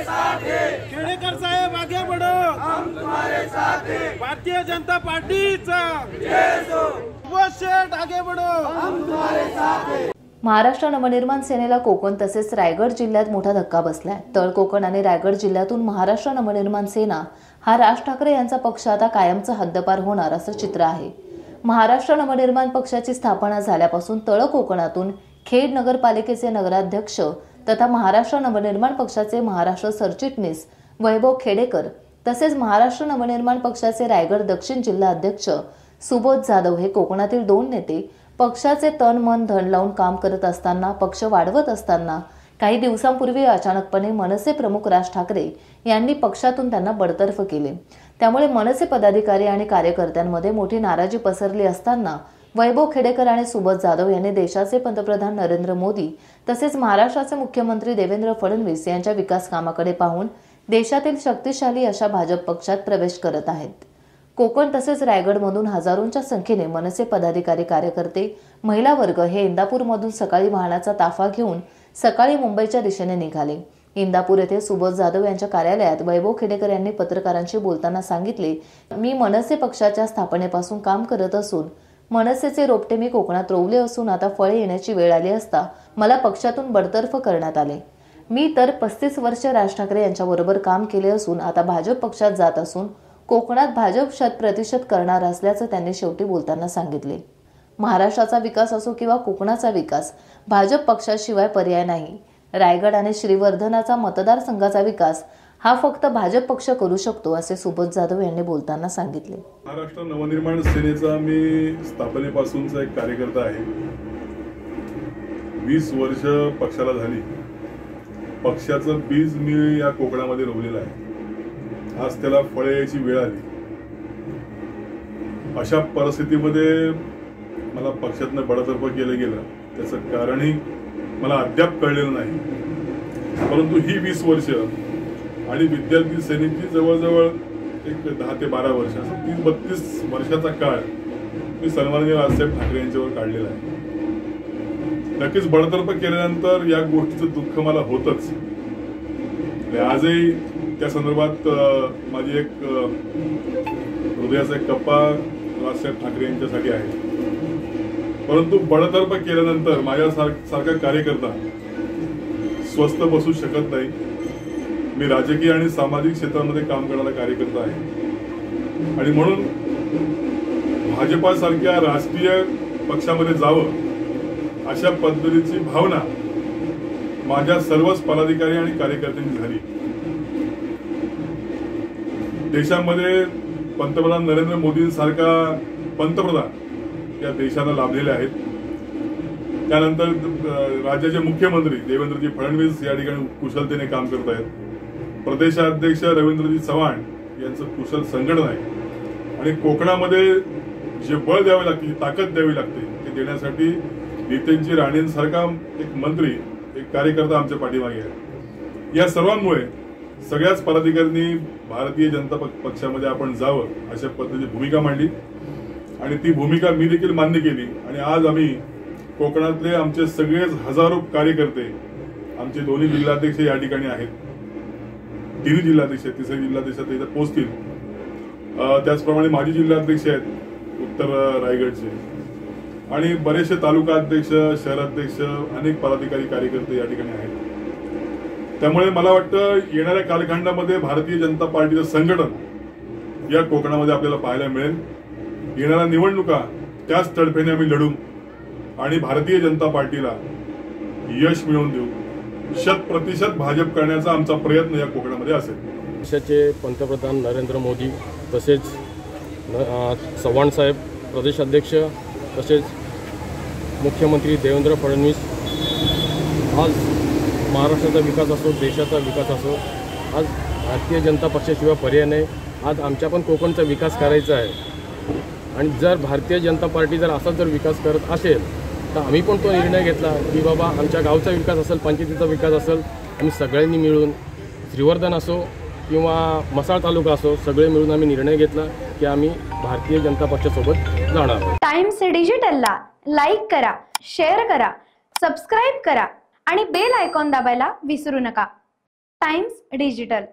साथ हैं। खेडेकर साहेब आगे बढ़ो, हम तुम्हारे साथ हैं। भारतीय जनता पार्टीचा जय हो। सुभाष शेठ आगे बढ़ो, हम तुम्हारे साथ हैं। महाराष्ट्र नवनिर्माण सेनेला कोकण तसेच रायगड जिल्ह्यात मोठा धक्का बसलाय। तळ कोकण आणि रायगड जिल्ह्यातून महाराष्ट्र नवनिर्माण सेना हा राज ठाकरे यांचा पक्ष आता कायमचा हद्दपार होणार असं चित्र आहे। महाराष्ट्र नवनिर्माण पक्षाची स्थापना झाल्यापासून तळ कोकणातून खेड नगरपालिकेचे नगराध्यक्ष तथा महाराष्ट्र नवनिर्माण पक्षाचे महाराष्ट्र सरचिटणीस वैभव खेडेकर तसेच महाराष्ट्र नवनिर्माण पक्षाचे रायगड दक्षिण जिल्हा अध्यक्ष सुबोध जाधव हे कोकणातील दोन नेते पक्षाचे तन मन धन लावून काम करत असताना, पक्ष वाढवत असताना काही दिवसांपूर्वी अचानकपणे मनसे प्रमुख राज ठाकरे यांनी पक्षातून त्यांना बडतर्फ केले। त्यामुळे मनसे पदाधिकारी आणि कार्यकर्त्यांमध्ये मोठी नाराजी पसरली असताना वैभव खेडेकर आणि सुबोध जाधव यांनी देशाचे पंतप्रधान नरेंद्र मोदी तसेच महाराष्ट्राचे मुख्यमंत्री देवेंद्र फडणवीस यांच्या विकास कामाकडे पाहून देशातील शक्तिशाली अशा भाजप पक्षात प्रवेश करत आहेत। कोकण तसेच रायगडमधून हजारोंच्या संख्येने मनसे पदाधिकारी कार्यकर्ते महिला वर्ग हे इंदापूरमधून सकाळी वाहनाचा ताफा घेऊन सकाळी मुंबईच्या दिशेने निघाले। इंदापूर येथे सुबोध जाधव यांच्या कार्यालयात वैभव खेडेकर यांनी पत्रकारांशी बोलताना सांगितले, मी मनसे पक्षाच्या स्थापनेपासून काम करत असून मनसेचे रोपटे मी कोकणात रोवले असून आता फळे येण्याची वेळ आली असता मला पक्षातून बडतर्फ करण्यात आले। मी तर 35 वर्ष राज ठाकरे यांच्याबरोबर काम केले असून आता भाजप पक्षात जात असून कोकणात भाजप 100% करणार असल्याचं त्यांनी शेवटी बोलताना सांगितले। महाराष्ट्राचा विकास असो किंवा कोकणाचा विकास भाजप पक्षाशिवाय पर्याय नाही। रायगड आणि श्रीवर्धनाचा मतदारसंघाचा विकास हा फक्त भाजप पक्ष करू शकतो असे सुबोध जाधव यांनी बोलताना सांगितले। महाराष्ट्र नवनिर्माण सेनेचा मी स्थापनेपासूनचा एक कार्यकर्ता आहे। 20 वर्ष पक्षाला झाली। पक्षाचं बीज मी या कोकणामध्ये रोवलेलं आहे। आज त्याला फळे यायची वेळ आली। अशा परिस्थितीमध्ये मला पक्षातनं बडतर्फ केलं गेलं, त्याचं कारणही मला अद्याप कळलेलं नाही। परंतु ही 20 वर्ष आणि विद्यार्थी सेनेची जवळजवळ एक 10 ते 12 वर्ष असं 30-32 वर्षाचा काळ मी सन्माननीय राजसाहेब ठाकरे यांच्यावर काढलेला आहे। नक्कीच बडतर्फ केल्यानंतर या गोष्टीचं दुःख मला होतच। आजही त्या संदर्भात माझी एक हृदयाचा एक कप्पा राजसाहेब ठाकरे यांच्यासाठी आहे। परंतु बडतर्फ केल्यानंतर माझ्यासारखा कार्यकर्ता स्वस्थ बसू शकत नाही। मी राजकीय आणि सामाजिक क्षेत्रामध्ये काम करणारा कार्यकर्ता आहे आणि म्हणून भाजपासारख्या राष्ट्रीय पक्षामध्ये जावं अशा पद्धतीची भावना माझ्या सर्वच पदाधिकारी आणि कार्यकर्त्यांनी झाली। देशामध्ये पंतप्रधान नरेंद्र मोदींसारखा पंतप्रधान या देशाला लाभलेले आहेत। त्यानंतर राज्याचे मुख्यमंत्री देवेंद्रजी फडणवीस या ठिकाणी कुशलतेने काम करत आहेत। प्रदेशाध्यक्ष रवींद्रजी चव्हाण यांचं कुशल संघटन आहे आणि कोकणामध्ये जे बळ द्यावे लागते, जी ताकद द्यावी लागते ते देण्यासाठी नितेशजी राणेंसारखा एक मंत्री, एक कार्यकर्ता आमच्या पाठीमागे आहे। या सर्वांमुळे सगळ्याच पदाधिकाऱ्यांनी भारतीय जनता पक्षामध्ये आपण जावं अशा पद्धतीची भूमिका मांडली आणि ती भूमिका मी देखील मान्य केली आणि आज आम्ही कोकणातले आमचे सगळेच हजारो कार्यकर्ते, आमचे दोन्ही जिल्हाध्यक्ष या ठिकाणी आहेत, तिन्ही जिल्हाध्यक्ष, तिसरे जिल्हाध्यक्ष इथे पोहोचतील। त्याचप्रमाणे माजी जिल्हाध्यक्ष आहेत उत्तर रायगडचे आणि बरेचसे तालुका अध्यक्ष, शहराध्यक्ष, अनेक पदाधिकारी कार्यकर्ते या ठिकाणी आहेत। त्यामुळे मला वाटतं येणाऱ्या कालखंडामध्ये भारतीय जनता पार्टीचं संघटन या कोकणामध्ये आपल्याला पाहायला मिळेल। येणाऱ्या निवडणुका त्याच तडफेने आम्ही लढू आणि भारतीय जनता पार्टीला यश मिळवून देऊ। 100% भाजप करण्याचा आमचा प्रयत्न या कोकणामध्ये असेल। देशाचे पंतप्रधान नरेंद्र मोदी तसेच चव्हाण साहेब प्रदेशाध्यक्ष तसेच मुख्यमंत्री देवेंद्र फडणवीस, आज महाराष्ट्राचा विकास असो, देशाचा विकास असो, आज भारतीय जनता पक्षाशिवाय पर्याय नाही। आज आमच्या पण कोकणचा विकास करायचा आहे आणि जर भारतीय जनता पार्टी जर असा जर विकास करत असेल तर आम्ही पण तो निर्णय घेतला की बाबा आमच्या गावचा विकास असेल, पंचायतीचा विकास असेल, आम्ही सगळ्यांनी मिळून श्रीवर्धन असो किंवा मसाळ तालुका असो सगळे मिळून आम्ही निर्णय घेतला की आम्ही भारतीय जनता पक्षासोबत जाणार। टाइम्स डिजिटलला लाईक करा, शेअर करा, सबस्क्राइब करा आणि बेल आयकॉन दाबायला विसरू नका। Times digital.